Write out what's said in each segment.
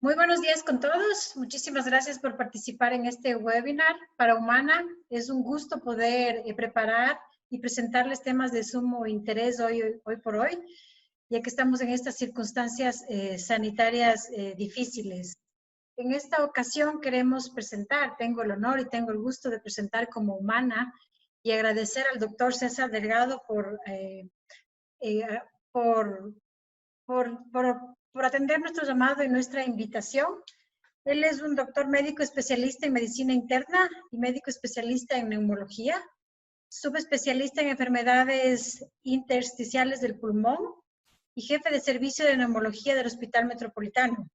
Muy buenos días con todos. Muchísimas gracias por participar en este webinar para Humana. Es un gusto poder preparar y presentarles temas de sumo interés hoy por hoy, ya que estamos en estas circunstancias sanitarias difíciles. En esta ocasión queremos presentar, tengo el honor y tengo el gusto de presentar como Humana y agradecer al doctor César Delgado por atender nuestro llamado y nuestra invitación. Él es un doctor médico especialista en medicina interna y médico especialista en neumología, subespecialista en enfermedades intersticiales del pulmón y jefe de servicio de neumología del Hospital Metropolitano.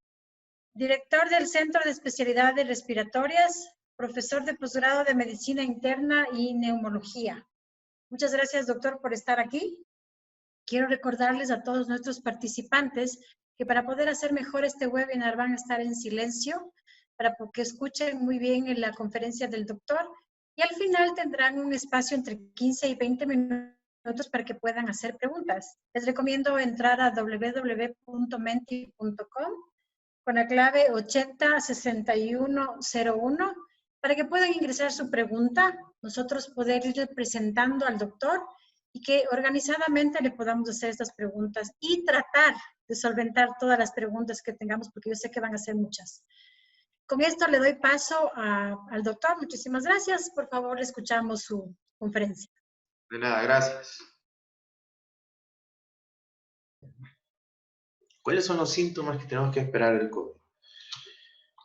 Director del Centro de Especialidades Respiratorias, profesor de posgrado de medicina interna y neumología. Muchas gracias, doctor, por estar aquí. Quiero recordarles a todos nuestros participantes que para poder hacer mejor este webinar van a estar en silencio para que escuchen muy bien en la conferencia del doctor y al final tendrán un espacio entre 15 y 20 minutos para que puedan hacer preguntas. Les recomiendo entrar a www.menti.com con la clave 806101 para que puedan ingresar su pregunta, nosotros poder ir presentando al doctor y que organizadamente le podamos hacer estas preguntas y tratar de solventar todas las preguntas que tengamos, porque yo sé que van a ser muchas. Con esto le doy paso al doctor. Muchísimas gracias. Por favor, escuchamos su conferencia. De nada, gracias. ¿Cuáles son los síntomas que tenemos que esperar del COVID?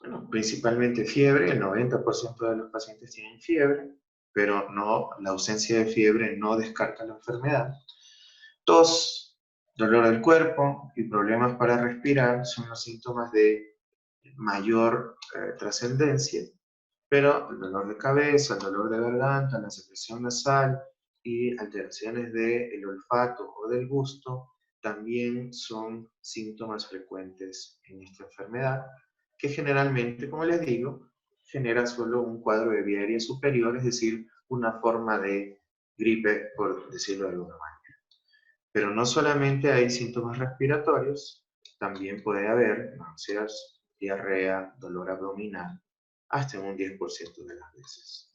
Bueno, principalmente fiebre. El 90% de los pacientes tienen fiebre, pero no, la ausencia de fiebre no descarta la enfermedad. Tos, dolor del cuerpo y problemas para respirar son los síntomas de mayor trascendencia, pero el dolor de cabeza, el dolor de garganta, la secreción nasal y alteraciones del olfato o del gusto también son síntomas frecuentes en esta enfermedad, que generalmente, como les digo, genera solo un cuadro de vía aérea superior, es decir, una forma de gripe, por decirlo de alguna manera. Pero no solamente hay síntomas respiratorios, también puede haber náuseas, diarrea, dolor abdominal, hasta en un 10% de las veces.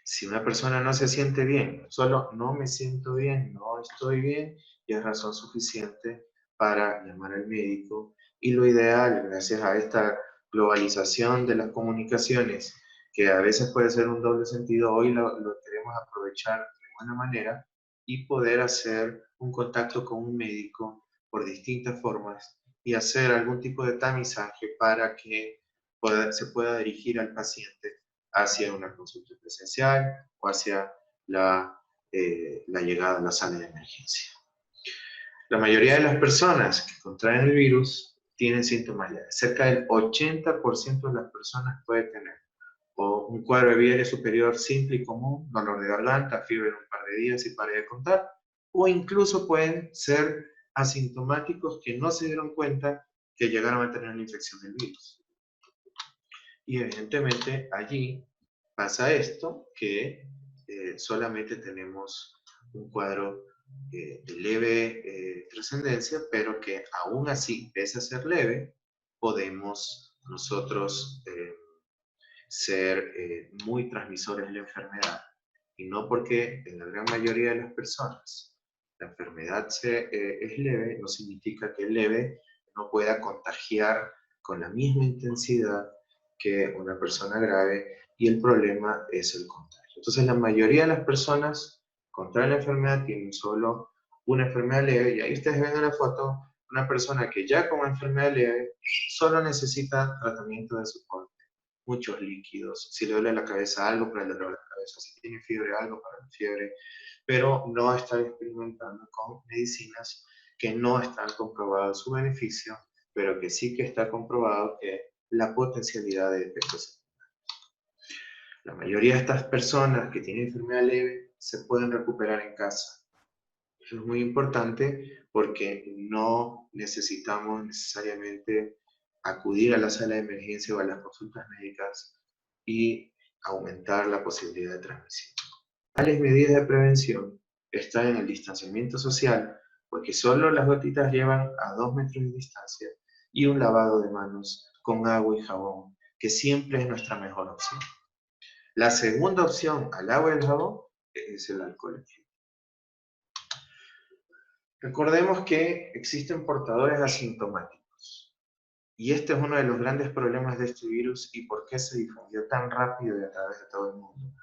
Si una persona no se siente bien, solo no me siento bien, no estoy bien, ya es razón suficiente para llamar al médico. Y lo ideal, gracias a esta globalización de las comunicaciones, que a veces puede ser un doble sentido, hoy lo queremos aprovechar de buena manera y poder hacer un contacto con un médico por distintas formas y hacer algún tipo de tamizaje para que se pueda dirigir al paciente hacia una consulta presencial o hacia la llegada a la sala de emergencia. La mayoría de las personas que contraen el virus tienen síntomas leves. Cerca del 80% de las personas puede tener o un cuadro de vía aérea superior simple y común, dolor de garganta, fiebre en un par de días y pare de contar, o incluso pueden ser asintomáticos que no se dieron cuenta que llegaron a tener una infección del virus. Y evidentemente allí pasa esto, que solamente tenemos un cuadro de leve trascendencia, pero que aún así, pese a ser leve, podemos nosotros ser muy transmisores de la enfermedad. Y no porque en la gran mayoría de las personas la enfermedad es leve, no significa que el leve no pueda contagiar con la misma intensidad que una persona grave, y el problema es el contagio. Entonces la mayoría de las personas contraen la enfermedad tienen solo una enfermedad leve, y ahí ustedes ven en la foto una persona que ya con enfermedad leve solo necesita tratamiento de soporte, muchos líquidos, si le duele la cabeza algo para el dolor de la cabeza, si tiene fiebre algo para la fiebre, pero no están experimentando con medicinas que no están comprobados su beneficio, pero que sí que está comprobado que la potencialidad de efectos secundarios. La mayoría de estas personas que tienen enfermedad leve se pueden recuperar en casa. Eso es muy importante porque no necesitamos necesariamente acudir a la sala de emergencia o a las consultas médicas y aumentar la posibilidad de transmisión. Tales medidas de prevención están en el distanciamiento social, porque solo las gotitas llevan a 2 metros de distancia, y un lavado de manos con agua y jabón, que siempre es nuestra mejor opción. La segunda opción al agua y al jabón es el alcohol en gel. Recordemos que existen portadores asintomáticos. Y este es uno de los grandes problemas de este virus y por qué se difundió tan rápido y a través de todo el mundo.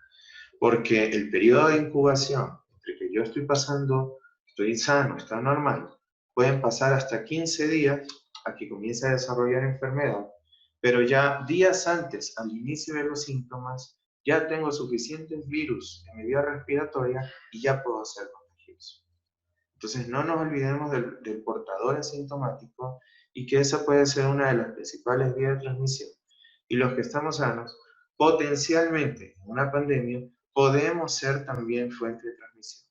Porque el periodo de incubación entre que yo estoy pasando, estoy sano, está normal, pueden pasar hasta 15 días a que comience a desarrollar enfermedad, pero ya días antes, al inicio de los síntomas, ya tengo suficientes virus en mi vía respiratoria y ya puedo ser contagioso. Entonces no nos olvidemos del portador asintomático y que esa puede ser una de las principales vías de transmisión. Y los que estamos sanos, potencialmente en una pandemia, podemos ser también fuente de transmisión.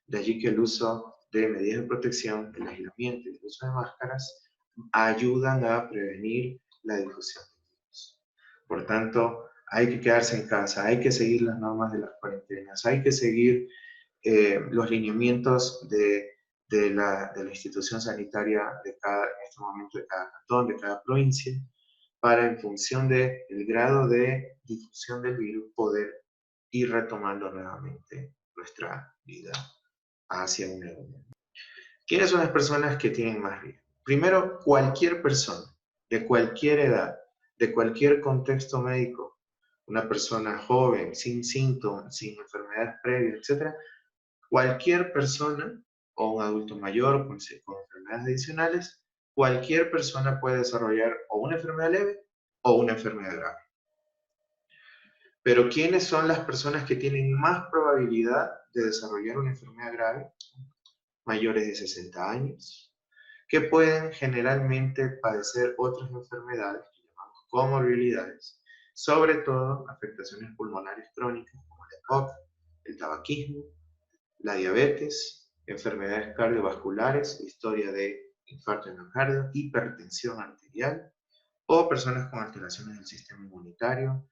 De allí que el uso de medidas de protección, el aislamiento y el uso de máscaras ayudan a prevenir la difusión del virus. Por tanto, hay que quedarse en casa, hay que seguir las normas de las cuarentenas, hay que seguir los lineamientos de la institución sanitaria en este momento de cada cantón, de cada provincia, para en función del grado de difusión del virus poder ir retomando nuevamente nuestra vida hacia una economía. ¿Quiénes son las personas que tienen más riesgo? Primero, cualquier persona, de cualquier edad, de cualquier contexto médico, una persona joven, sin síntomas, sin enfermedades previas, etc., cualquier persona o un adulto mayor con enfermedades adicionales, cualquier persona puede desarrollar o una enfermedad leve o una enfermedad grave. Pero ¿quiénes son las personas que tienen más probabilidad de desarrollar una enfermedad grave? Mayores de 60 años, que pueden generalmente padecer otras enfermedades que llamamos comorbilidades, sobre todo afectaciones pulmonares crónicas como el EPOC, el tabaquismo, la diabetes, enfermedades cardiovasculares, historia de infarto de miocardio, hipertensión arterial, o personas con alteraciones del sistema inmunitario,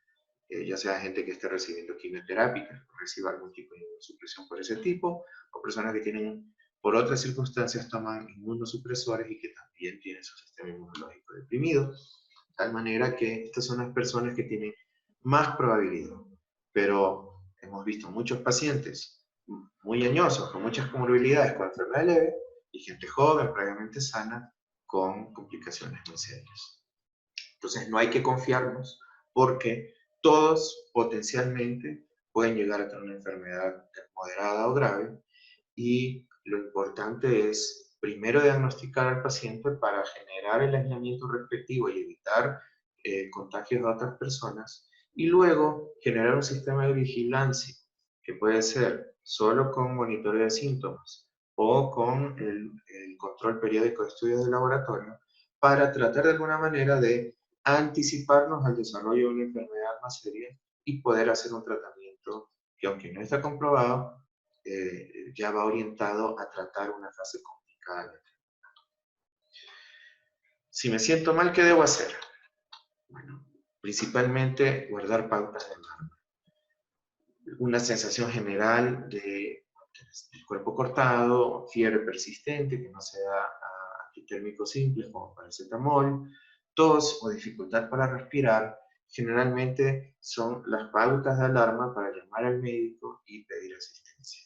ya sea gente que esté recibiendo quimioterapia, que reciba algún tipo de inmunosupresión por ese tipo, o personas que tienen, por otras circunstancias, toman inmunosupresores y que también tienen su sistema inmunológico deprimido, de tal manera que estas son las personas que tienen más probabilidad. Pero hemos visto muchos pacientes muy añosos, con muchas comorbilidades, con enfermedad leve, y gente joven, previamente sana, con complicaciones muy serias. Entonces no hay que confiarnos porque todos potencialmente pueden llegar a tener una enfermedad moderada o grave y lo importante es primero diagnosticar al paciente para generar el aislamiento respectivo y evitar contagios a otras personas y luego generar un sistema de vigilancia que puede ser solo con monitoreo de síntomas o con el control periódico de estudios de laboratorio para tratar de alguna manera de anticiparnos al desarrollo de una enfermedad más seria y poder hacer un tratamiento que, aunque no está comprobado, ya va orientado a tratar una fase complicada. Si me siento mal, ¿qué debo hacer? Bueno, principalmente guardar pautas de alarma. Una sensación general del cuerpo cortado, fiebre persistente, que no sea antitérmico simple como paracetamol, tos o dificultad para respirar, generalmente son las pautas de alarma para llamar al médico y pedir asistencia.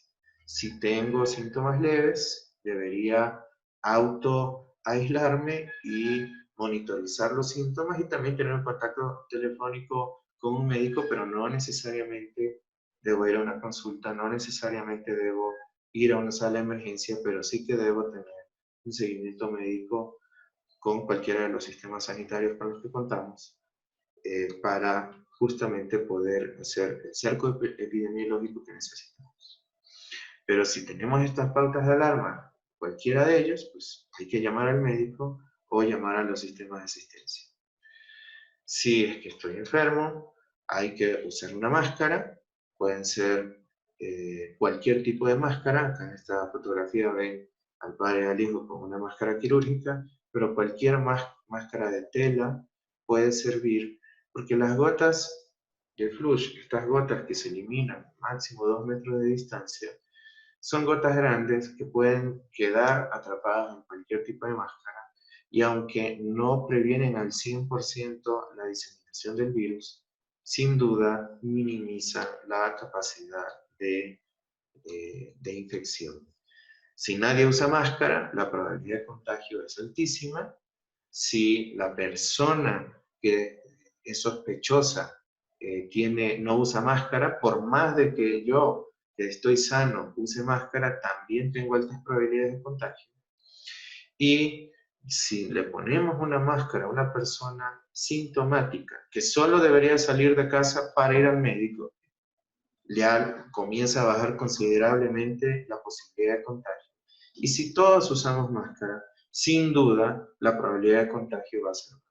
Si tengo síntomas leves, debería autoaislarme y monitorizar los síntomas y también tener un contacto telefónico con un médico, pero no necesariamente debo ir a una consulta, no necesariamente debo ir a una sala de emergencia, pero sí que debo tener un seguimiento médico con cualquiera de los sistemas sanitarios con los que contamos para justamente poder hacer el cerco epidemiológico que necesitamos. Pero si tenemos estas pautas de alarma, cualquiera de ellos, pues hay que llamar al médico o llamar a los sistemas de asistencia. Si es que estoy enfermo, hay que usar una máscara, pueden ser cualquier tipo de máscara. Acá en esta fotografía ven al padre y al hijo con una máscara quirúrgica, pero cualquier máscara de tela puede servir, porque las gotas de flush, estas gotas que se eliminan máximo 2 metros de distancia, son gotas grandes que pueden quedar atrapadas en cualquier tipo de máscara y aunque no previenen al 100% la diseminación del virus, sin duda minimizan la capacidad de infección. Si nadie usa máscara, la probabilidad de contagio es altísima. Si la persona que es sospechosa no usa máscara, por más de que yo, que estoy sano, use máscara, también tengo altas probabilidades de contagio. Y si le ponemos una máscara a una persona sintomática, que solo debería salir de casa para ir al médico, ya comienza a bajar considerablemente la posibilidad de contagio. Y si todos usamos máscara, sin duda, la probabilidad de contagio va a ser baja.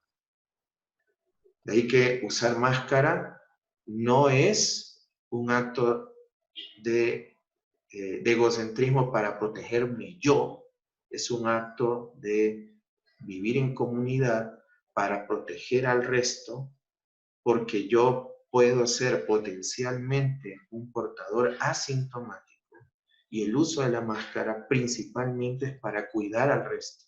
De ahí que usar máscara no es un acto de egocentrismo para protegerme yo, es un acto de vivir en comunidad para proteger al resto, porque yo puedo ser potencialmente un portador asintomático y el uso de la máscara principalmente es para cuidar al resto.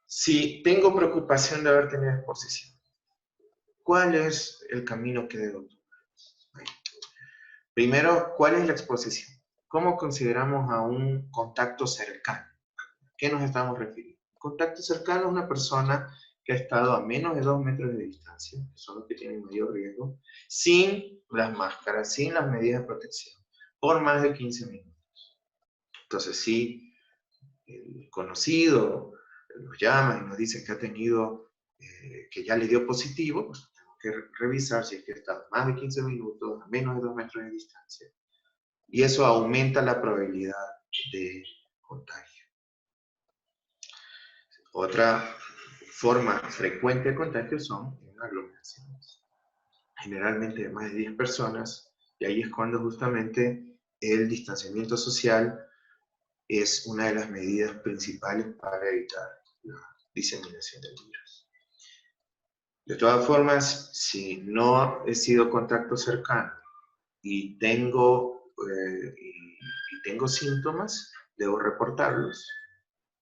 Si tengo preocupación de haber tenido exposición, ¿cuál es el camino que debo tomar? Primero, ¿cuál es la exposición? ¿Cómo consideramos a un contacto cercano? ¿A qué nos estamos refiriendo? Contacto cercano es una persona que ha estado a menos de 2 metros de distancia, que son los que tienen mayor riesgo, sin las máscaras, sin las medidas de protección, por más de 15 minutos. Entonces, si el conocido nos llama y nos dice que ha tenido, que ya le dio positivo, pues tenemos que revisar si es que está más de 15 minutos, a menos de 2 metros de distancia. Y eso aumenta la probabilidad de contagio. Otra forma frecuente de contagio son en aglomeraciones, generalmente de más de 10 personas, y ahí es cuando justamente el distanciamiento social es una de las medidas principales para evitar la diseminación del virus. De todas formas, si no he sido contacto cercano y tengo síntomas, debo reportarlos.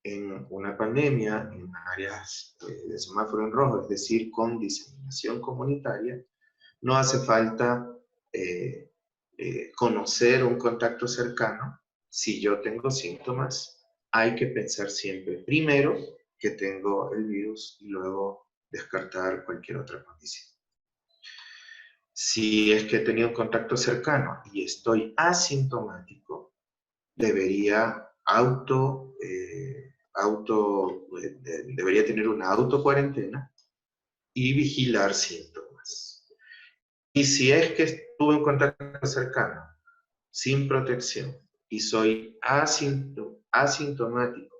En una pandemia, en áreas de semáforo en rojo, es decir, con diseminación comunitaria, no hace falta conocer un contacto cercano. Si yo tengo síntomas, hay que pensar siempre primero que tengo el virus y luego descartar cualquier otra condición. Si es que he tenido un contacto cercano y estoy asintomático, debería debería tener una autocuarentena y vigilar síntomas. Y si es que estuve en contacto cercano, sin protección, y soy asintomático,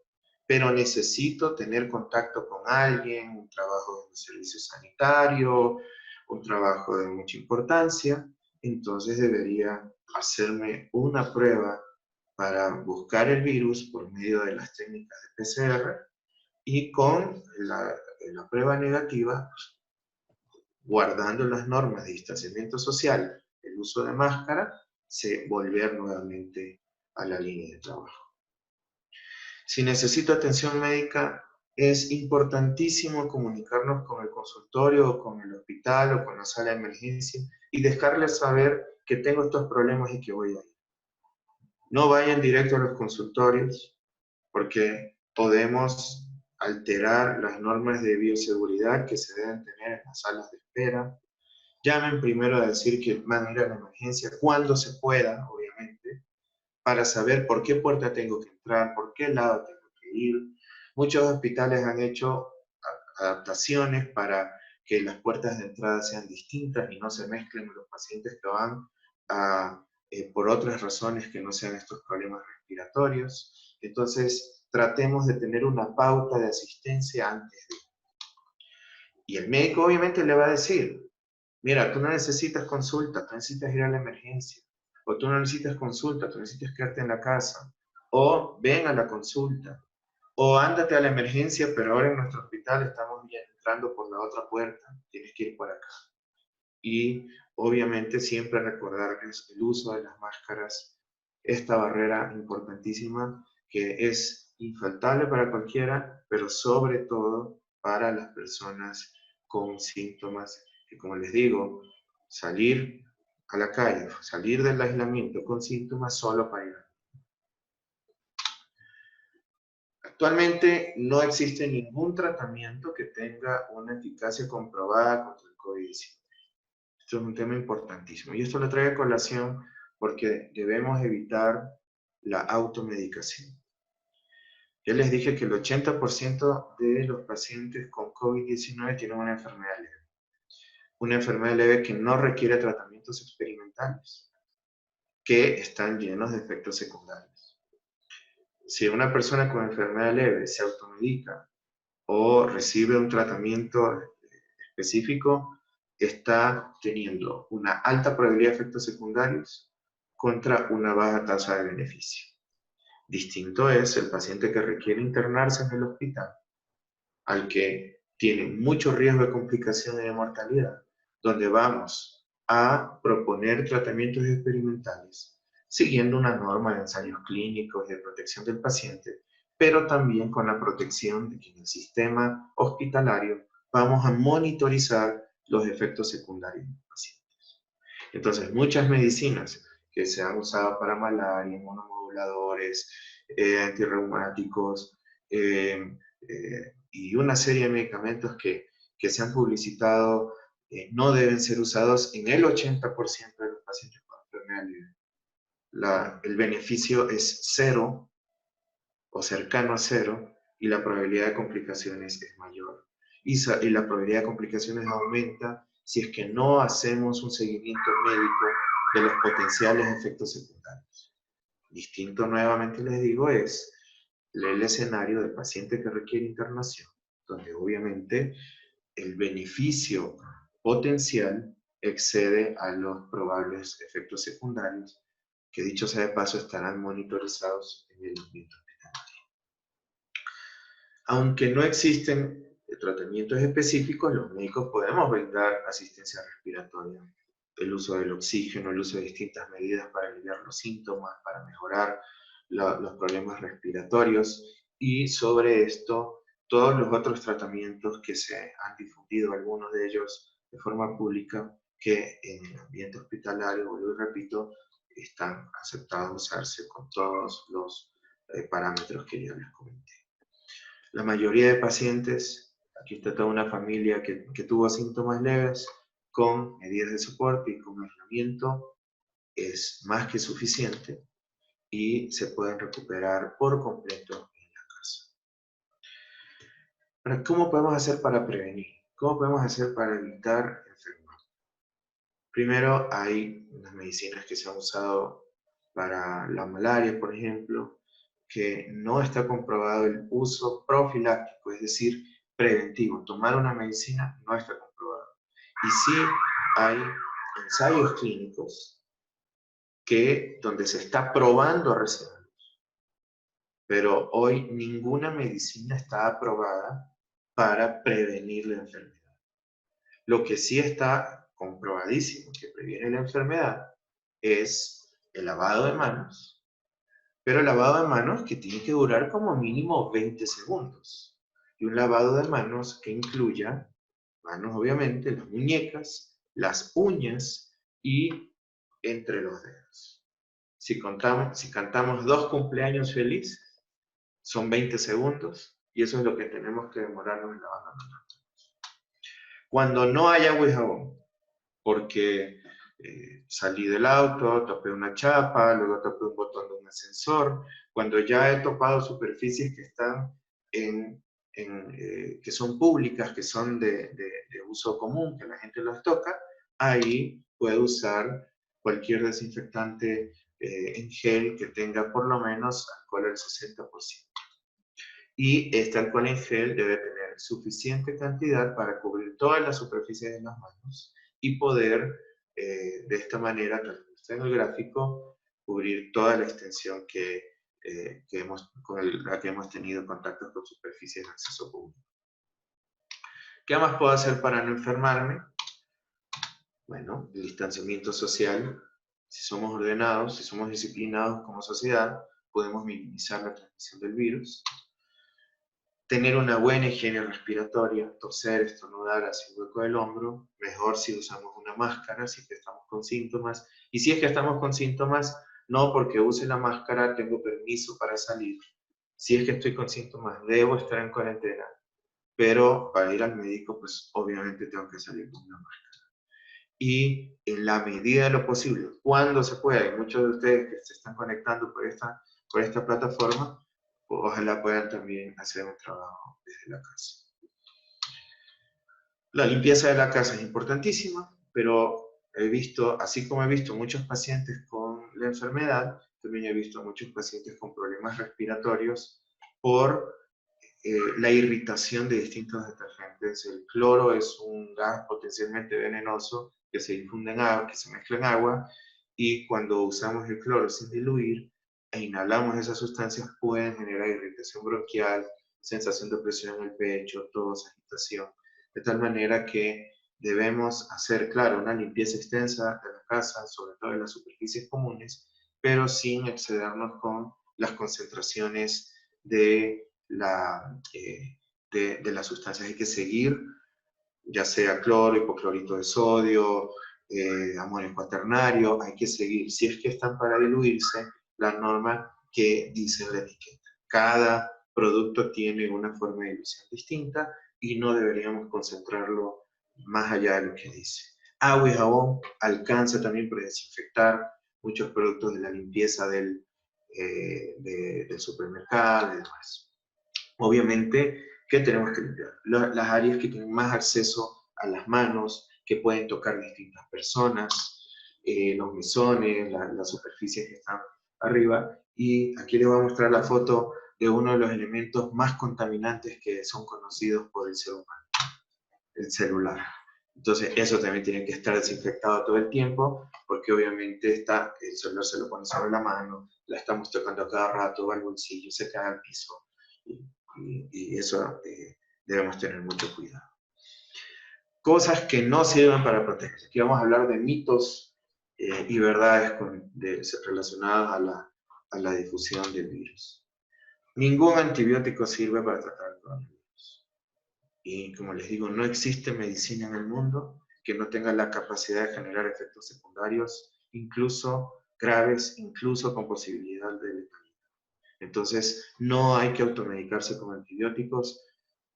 pero necesito tener contacto con alguien, un trabajo en un servicio sanitario, un trabajo de mucha importancia, entonces debería hacerme una prueba para buscar el virus por medio de las técnicas de PCR y con la prueba negativa, guardando las normas de distanciamiento social, el uso de máscara, volver nuevamente a la línea de trabajo. Si necesito atención médica, es importantísimo comunicarnos con el consultorio o con el hospital o con la sala de emergencia y dejarles saber que tengo estos problemas y que voy a ir. No vayan directo a los consultorios porque podemos alterar las normas de bioseguridad que se deben tener en las salas de espera. Llamen primero a decir que van a ir a la emergencia cuando se pueda, obviamente, para saber por qué puerta tengo que entrar, por qué lado tengo que ir. Muchos hospitales han hecho adaptaciones para que las puertas de entrada sean distintas y no se mezclen los pacientes que van por otras razones que no sean estos problemas respiratorios. Entonces, tratemos de tener una pauta de asistencia antes de. Y el médico obviamente le va a decir, mira, tú no necesitas consulta, tú necesitas ir a la emergencia. O tú no necesitas consulta, tú necesitas quedarte en la casa. O ven a la consulta. O ándate a la emergencia, pero ahora en nuestro hospital estamos entrando por la otra puerta. Tienes que ir por acá. Y obviamente siempre recordarles el uso de las máscaras, esta barrera importantísima que es infaltable para cualquiera, pero sobre todo para las personas con síntomas que, como les digo, salir a la calle, salir del aislamiento con síntomas solo para ir. Actualmente no existe ningún tratamiento que tenga una eficacia comprobada contra el COVID-19. Esto es un tema importantísimo. Y esto lo traigo a colación porque debemos evitar la automedicación. Ya les dije que el 80% de los pacientes con COVID-19 tienen una enfermedad leve. Una enfermedad leve que no requiere tratamientos experimentales, que están llenos de efectos secundarios. Si una persona con enfermedad leve se automedica o recibe un tratamiento específico, está teniendo una alta probabilidad de efectos secundarios contra una baja tasa de beneficio. Distinto es el paciente que requiere internarse en el hospital, al que tiene mucho riesgo de complicación y de mortalidad, donde vamos a proponer tratamientos experimentales, siguiendo una norma de ensayos clínicos y de protección del paciente, pero también con la protección de que en el sistema hospitalario vamos a monitorizar los efectos secundarios de los pacientes. Entonces, muchas medicinas que se han usado para malaria, inmunomoduladores, antirreumáticos, y una serie de medicamentos que se han publicitado no deben ser usados en el 80% de los pacientes con enfermedad leve. El beneficio es cero o cercano a cero y la probabilidad de complicaciones es mayor. Y la probabilidad de complicaciones aumenta si es que no hacemos un seguimiento médico de los potenciales efectos secundarios. Distinto, nuevamente les digo, es el escenario del paciente que requiere internación, donde obviamente el beneficio potencial excede a los probables efectos secundarios, que dicho sea de paso estarán monitorizados en el ambiente hospitalario. Aunque no existen tratamientos específicos, los médicos podemos brindar asistencia respiratoria, el uso del oxígeno, el uso de distintas medidas para aliviar los síntomas, para mejorar los problemas respiratorios, y sobre esto todos los otros tratamientos que se han difundido, algunos de ellos de forma pública, que en el ambiente hospitalario, vuelvo y repito, están aceptados usarse con todos los parámetros que ya les comenté. La mayoría de pacientes, aquí está toda una familia que tuvo síntomas leves, con medidas de soporte y con aislamiento, es más que suficiente y se pueden recuperar por completo en la casa. Ahora, ¿cómo podemos hacer para prevenir? ¿Cómo podemos hacer para evitar enfermar? Primero, hay unas medicinas que se han usado para la malaria, por ejemplo, que no está comprobado el uso profiláctico, es decir, preventivo. Tomar una medicina no está comprobado. Y sí hay ensayos clínicos donde se está probando recibirlos. Pero hoy ninguna medicina está aprobada para prevenir la enfermedad. Lo que sí está comprobadísimo que previene la enfermedad es el lavado de manos, pero el lavado de manos que tiene que durar como mínimo 20 segundos. Y un lavado de manos que incluya manos, obviamente, las muñecas, las uñas y entre los dedos. Si cantamos 2 cumpleaños felices, son 20 segundos y eso es lo que tenemos que demorarnos en lavando las manos. Cuando no hay agua y jabón, porque salí del auto, topé una chapa, luego topé un botón de un ascensor, cuando ya he topado superficies que están que son públicas, que son de uso común, que la gente las toca, ahí puede usar cualquier desinfectante en gel que tenga por lo menos alcohol al 60%. Y este alcohol en gel debe tener suficiente cantidad para cubrir todas las superficies de las manos y poder, de esta manera, tal como está en el gráfico, cubrir toda la extensión con la que hemos tenido contactos con superficies de acceso público. ¿Qué más puedo hacer para no enfermarme? Bueno, el distanciamiento social. Si somos ordenados, si somos disciplinados como sociedad, podemos minimizar la transmisión del virus. Tener una buena higiene respiratoria, toser, estornudar hacia el hueco del hombro, mejor si usamos una máscara, si es que estamos con síntomas. Y si es que estamos con síntomas, no porque use la máscara tengo permiso para salir. Si es que estoy con síntomas, debo estar en cuarentena. Pero para ir al médico, pues obviamente tengo que salir con una máscara. Y en la medida de lo posible, cuando se pueda, y muchos de ustedes que se están conectando por esta plataforma, ojalá puedan también hacer un trabajo desde la casa. La limpieza de la casa es importantísima, pero he visto, así como he visto muchos pacientes con la enfermedad, también he visto muchos pacientes con problemas respiratorios por la irritación de distintos detergentes. El cloro es un gas potencialmente venenoso que se infunde en agua, que se mezcla en agua, y cuando usamos el cloro sin diluir e inhalamos esas sustancias pueden generar irritación bronquial, sensación de presión en el pecho, tos, agitación, de tal manera que debemos hacer, claro, una limpieza extensa de la casa, sobre todo de las superficies comunes, pero sin excedernos con las concentraciones de las sustancias. Hay que seguir, ya sea cloro, hipoclorito de sodio, amonio cuaternario, hay que seguir, si es que están para diluirse, la norma que dice en la etiqueta. Cada producto tiene una forma de dilución distinta y no deberíamos concentrarlo más allá de lo que dice. Agua y jabón alcanza también para desinfectar muchos productos de la limpieza del supermercado y demás. Obviamente, ¿qué tenemos que limpiar? Las áreas que tienen más acceso a las manos, que pueden tocar distintas personas, los mesones, las superficies que están arriba. Y aquí les voy a mostrar la foto de uno de los elementos más contaminantes que son conocidos por el ser humano, el celular. Entonces, eso también tiene que estar desinfectado todo el tiempo, porque obviamente el celular se lo pone sobre la mano, la estamos tocando a cada rato, va al bolsillo, se cae al piso. Y eso debemos tener mucho cuidado. Cosas que no sirven para proteger. Aquí vamos a hablar de mitos y verdades relacionadas a la difusión del virus. Ningún antibiótico sirve para tratar el coronavirus. Y como les digo, no existe medicina en el mundo que no tenga la capacidad de generar efectos secundarios, incluso graves, incluso con posibilidad de letalidad. Entonces, no hay que automedicarse con antibióticos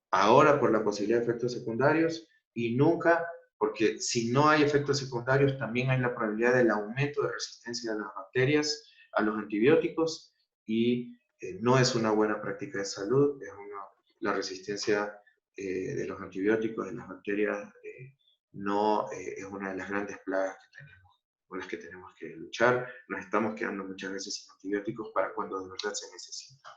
ahora por la posibilidad de efectos secundarios y nunca, porque si no hay efectos secundarios, también hay la probabilidad del aumento de resistencia de las bacterias a los antibióticos y no es una buena práctica de salud, la resistencia de los antibióticos, de las bacterias, no es una de las grandes plagas que tenemos, con las que tenemos que luchar. Nos estamos quedando muchas veces sin antibióticos para cuando de verdad se necesita.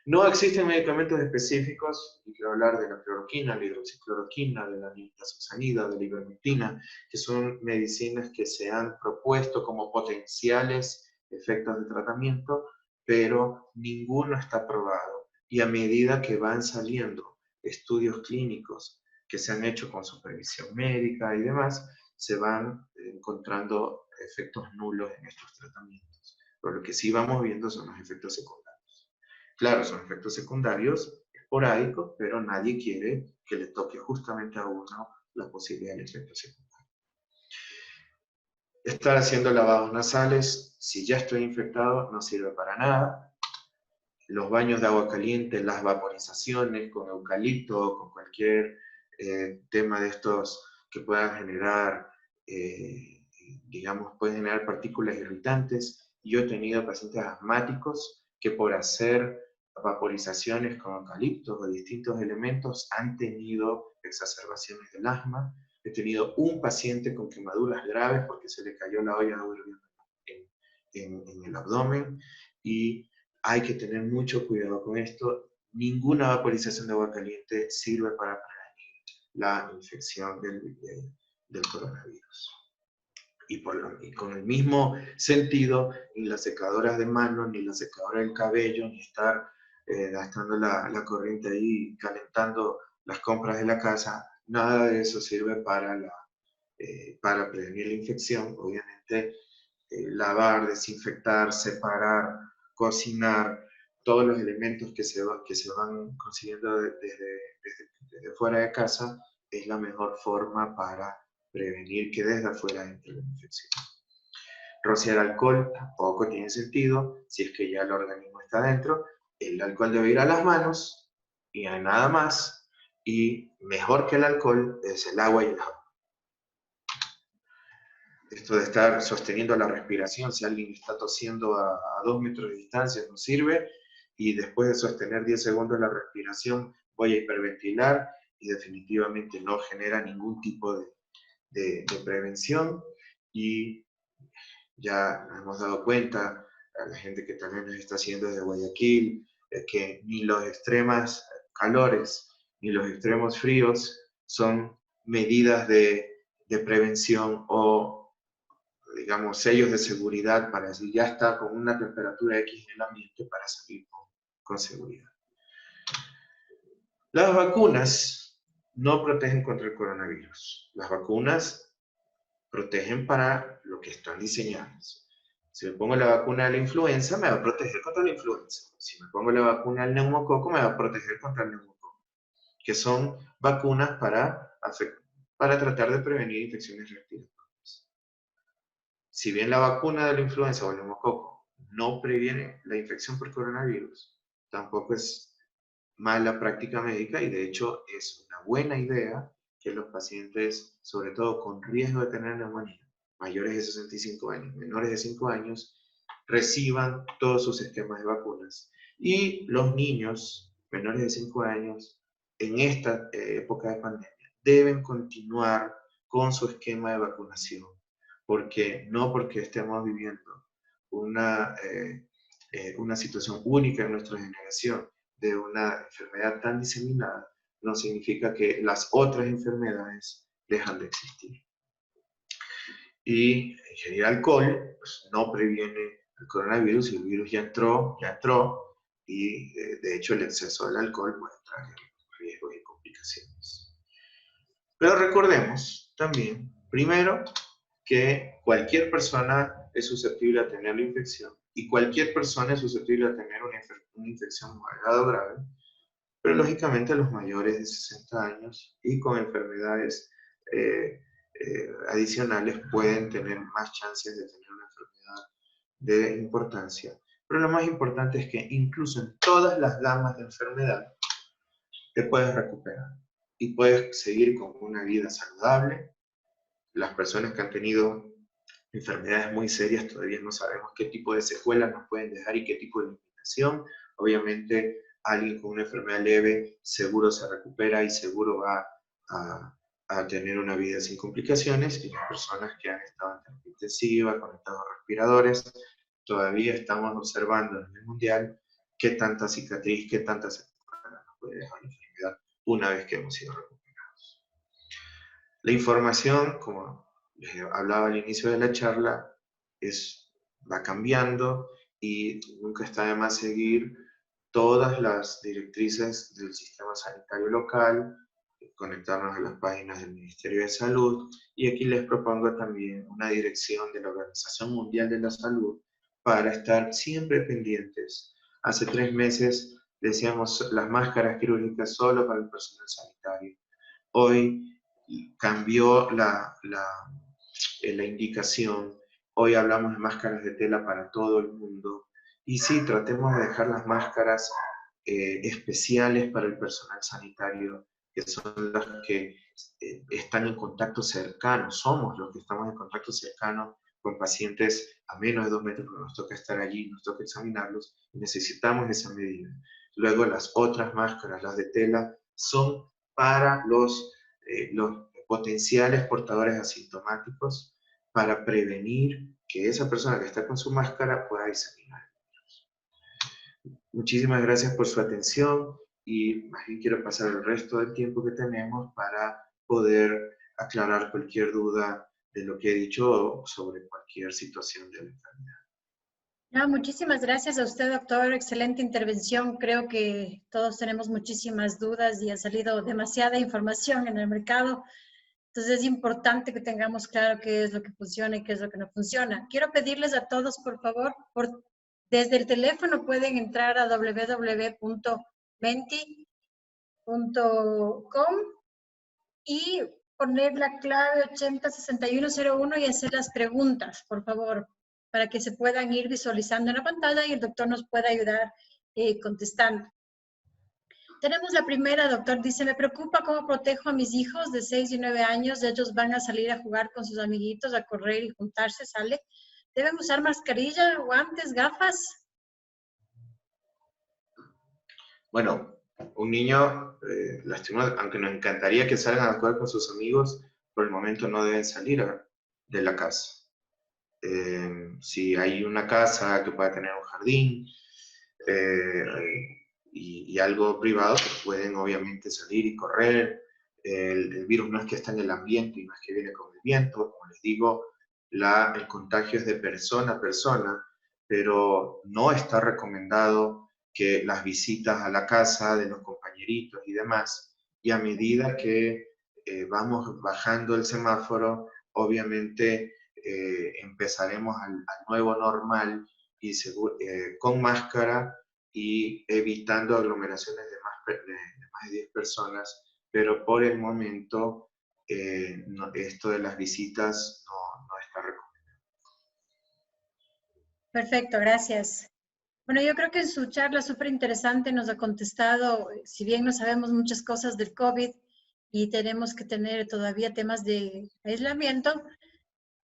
No existen medicamentos específicos, y quiero hablar de la cloroquina, la hidroxicloroquina, de la nitazoxanida, de la ivermectina, que son medicinas que se han propuesto como potenciales efectos de tratamiento, pero ninguno está probado. Y a medida que van saliendo estudios clínicos que se han hecho con supervisión médica y demás, se van encontrando efectos nulos en estos tratamientos. Pero lo que sí vamos viendo son los efectos secundarios. Claro, son efectos secundarios esporádicos, pero nadie quiere que le toque justamente a uno la posibilidad de efecto secundario. Estar haciendo lavados nasales, si ya estoy infectado, no sirve para nada. Los baños de agua caliente, las vaporizaciones con eucalipto, con cualquier tema de estos que puedan generar, digamos, pueden generar partículas irritantes. Yo he tenido pacientes asmáticos que por hacer vaporizaciones con eucaliptos o distintos elementos han tenido exacerbaciones del asma. He tenido un paciente con quemaduras graves porque se le cayó la olla de agua en el abdomen y hay que tener mucho cuidado con esto. Ninguna vaporización de agua caliente sirve para prevenir la infección del coronavirus. Y con el mismo sentido, ni las secadoras de manos, ni la secadora del cabello, ni estar gastando la corriente ahí, calentando las compras de la casa, nada de eso sirve para prevenir la infección. Obviamente, lavar, desinfectar, separar cocinar, todos los elementos que se van consiguiendo desde fuera de casa, es la mejor forma para prevenir que desde afuera entre la infección. Rociar alcohol tampoco tiene sentido, si es que ya el organismo está dentro. El alcohol debe ir a las manos y a nada más, y mejor que el alcohol es el agua y el jabón. Esto de estar sosteniendo la respiración, si alguien está tosiendo a 2 metros de distancia, no sirve, y después de sostener 10 segundos la respiración voy a hiperventilar y definitivamente no genera ningún tipo de prevención. Y ya nos hemos dado cuenta, a la gente que también nos está haciendo desde Guayaquil, que ni los extremos calores ni los extremos fríos son medidas de prevención o, digamos, sellos de seguridad para decir ya está con una temperatura X en el ambiente para salir con seguridad. Las vacunas no protegen contra el coronavirus. Las vacunas protegen para lo que están diseñadas. Si me pongo la vacuna de la influenza, me va a proteger contra la influenza. Si me pongo la vacuna del neumococo, me va a proteger contra el neumococo. Que son vacunas para tratar de prevenir infecciones respiratorias. Si bien la vacuna de la influenza o el neumococo no previene la infección por coronavirus, tampoco es mala práctica médica, y de hecho es una buena idea que los pacientes, sobre todo con riesgo de tener neumonía, mayores de 65 años, menores de 5 años, reciban todos sus esquemas de vacunas. Y los niños menores de 5 años, en esta época de pandemia, deben continuar con su esquema de vacunación, porque estemos viviendo una situación única en nuestra generación de una enfermedad tan diseminada, no significa que las otras enfermedades dejan de existir. Y ingerir alcohol pues, no previene el coronavirus, y el virus ya entró, y de hecho el exceso del alcohol puede traer riesgos y complicaciones. Pero recordemos también, primero, que cualquier persona es susceptible a tener la infección, y cualquier persona es susceptible a tener una infección moderada o grave, pero lógicamente los mayores de 60 años y con enfermedades adicionales pueden tener más chances de tener una enfermedad de importancia. Pero lo más importante es que incluso en todas las gamas de enfermedad te puedes recuperar y puedes seguir con una vida saludable. Las personas que han tenido enfermedades muy serias todavía no sabemos qué tipo de secuelas nos pueden dejar y qué tipo de limitación. Obviamente, alguien con una enfermedad leve seguro se recupera y seguro va a tener una vida sin complicaciones, y las personas que han estado en terapia intensiva, conectados a respiradores, todavía estamos observando a nivel mundial qué tanta cicatriz, qué tanta secuela nos puede dejar la enfermedad una vez que hemos sido recuperados. La información, como les hablaba al inicio de la charla, va cambiando, y nunca está de más seguir todas las directrices del sistema sanitario local, conectarnos a las páginas del Ministerio de Salud, y aquí les propongo también una dirección de la Organización Mundial de la Salud para estar siempre pendientes. Hace 3 meses decíamos las máscaras quirúrgicas solo para el personal sanitario. Hoy cambió la indicación. Hoy hablamos de máscaras de tela para todo el mundo. Y sí, tratemos de dejar las máscaras especiales para el personal sanitario, que son las que están en contacto cercano. Somos los que estamos en contacto cercano con pacientes a menos de 2 metros, porque nos toca estar allí, nos toca examinarlos, y necesitamos esa medida. Luego las otras máscaras, las de tela, son para los potenciales portadores asintomáticos, para prevenir que esa persona que está con su máscara pueda diseminar el virus. Muchísimas gracias por su atención, y más bien quiero pasar el resto del tiempo que tenemos para poder aclarar cualquier duda de lo que he dicho sobre cualquier situación de la enfermedad. No, muchísimas gracias a usted, doctor. Excelente intervención. Creo que todos tenemos muchísimas dudas y ha salido demasiada información en el mercado. Entonces es importante que tengamos claro qué es lo que funciona y qué es lo que no funciona. Quiero pedirles a todos, por favor, por Desde el teléfono pueden entrar a www.menti.com y poner la clave 806101 y hacer las preguntas, por favor, para que se puedan ir visualizando en la pantalla y el doctor nos pueda ayudar contestando. Tenemos la primera, doctor, dice, me preocupa cómo protejo a mis hijos de 6 y 9 años, ellos van a salir a jugar con sus amiguitos, a correr y juntarse, ¿sale? ¿Deben usar mascarilla, guantes, gafas? Bueno, un niño, aunque nos encantaría que salgan a jugar con sus amigos, por el momento no deben salir de la casa. Si hay una casa que pueda tener un jardín y algo privado, pues pueden obviamente salir y correr. El virus no es que está en el ambiente y no es que viene con el viento. Como les digo, el contagio es de persona a persona, pero no está recomendado que las visitas a la casa de los compañeritos y demás, y a medida que vamos bajando el semáforo, obviamente empezaremos al nuevo normal y con máscara y evitando aglomeraciones de más de 10 personas, pero por el momento esto de las visitas no está recomendado. Perfecto, gracias. Bueno, yo creo que en su charla súper interesante nos ha contestado, si bien no sabemos muchas cosas del COVID y tenemos que tener todavía temas de aislamiento,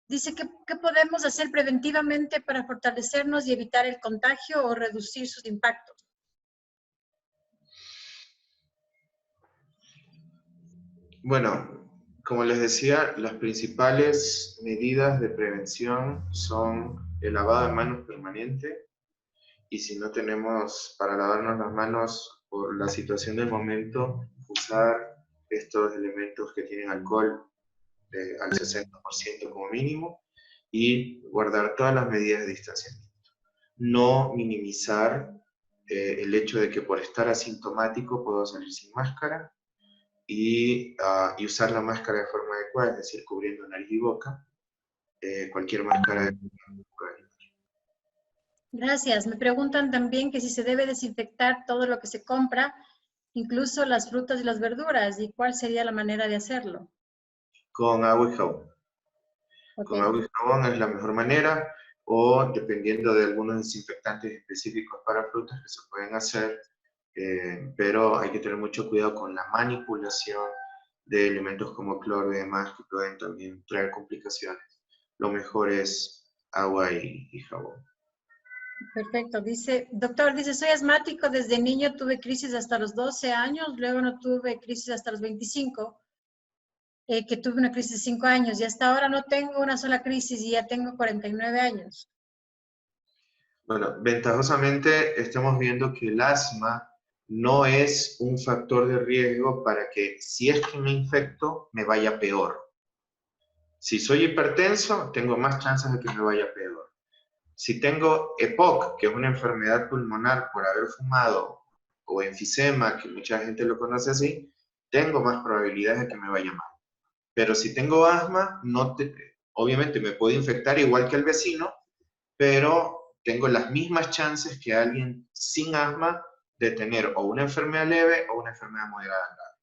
dice que qué podemos hacer preventivamente para fortalecernos y evitar el contagio o reducir sus impactos. Bueno, como les decía, las principales medidas de prevención son el lavado de manos permanente, y si no tenemos para lavarnos las manos por la situación del momento, usar estos elementos que tienen alcohol al 60% como mínimo, y guardar todas las medidas de distanciamiento. No minimizar el hecho de que por estar asintomático puedo salir sin máscara, y usar la máscara de forma adecuada, es decir, cubriendo nariz y boca, cualquier máscara. Gracias. Me preguntan también que si se debe desinfectar todo lo que se compra, incluso las frutas y las verduras, y cuál sería la manera de hacerlo. Con agua y jabón. Okay. Con agua y jabón es la mejor manera, o dependiendo de algunos desinfectantes específicos para frutas que se pueden hacer, pero hay que tener mucho cuidado con la manipulación de elementos como cloro y demás que pueden también traer complicaciones. Lo mejor es agua y jabón. Perfecto. Dice, doctor, dice, soy asmático, desde niño tuve crisis hasta los 12 años, luego no tuve crisis hasta los 25, que tuve una crisis de 5 años, y hasta ahora no tengo una sola crisis y ya tengo 49 años. Bueno, ventajosamente estamos viendo que el asma no es un factor de riesgo para que, si es que me infecto, me vaya peor. Si soy hipertenso, tengo más chances de que me vaya peor. Si tengo EPOC, que es una enfermedad pulmonar por haber fumado, o enfisema, que mucha gente lo conoce así, tengo más probabilidades de que me vaya mal. Pero si tengo asma, obviamente me puedo infectar igual que el vecino, pero tengo las mismas chances que alguien sin asma de tener o una enfermedad leve o una enfermedad moderada.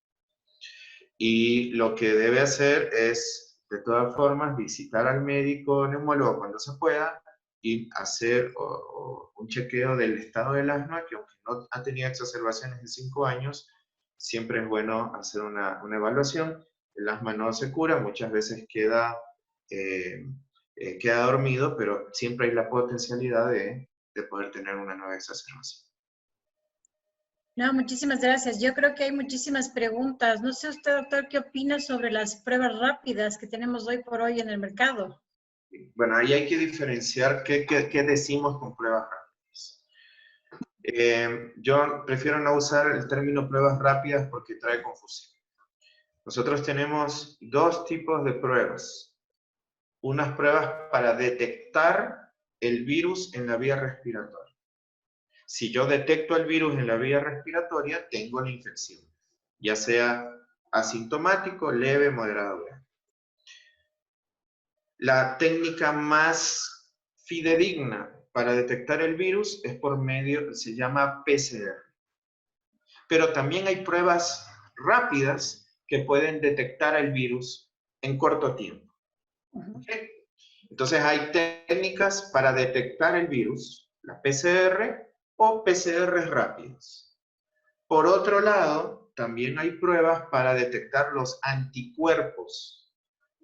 Y lo que debe hacer es, de todas formas, visitar al médico neumólogo cuando se pueda y hacer un chequeo del estado del asma, que aunque no ha tenido exacerbaciones en 5 años, siempre es bueno hacer una evaluación. El asma no se cura, muchas veces queda dormido, pero siempre hay la potencialidad de poder tener una nueva exacerbación. No, muchísimas gracias. Yo creo que hay muchísimas preguntas. No sé usted, doctor, ¿qué opina sobre las pruebas rápidas que tenemos hoy por hoy en el mercado? Bueno, ahí hay que diferenciar qué decimos con pruebas rápidas. Yo prefiero no usar el término pruebas rápidas porque trae confusión. Nosotros tenemos dos tipos de pruebas. Unas pruebas para detectar el virus en la vía respiratoria. Si yo detecto el virus en la vía respiratoria, tengo la infección, ya sea asintomático, leve, moderado o grave. La técnica más fidedigna para detectar el virus es por medio, se llama PCR. Pero también hay pruebas rápidas que pueden detectar el virus en corto tiempo. ¿Okay? Entonces hay técnicas para detectar el virus, la PCR o PCR rápidas. Por otro lado, también hay pruebas para detectar los anticuerpos.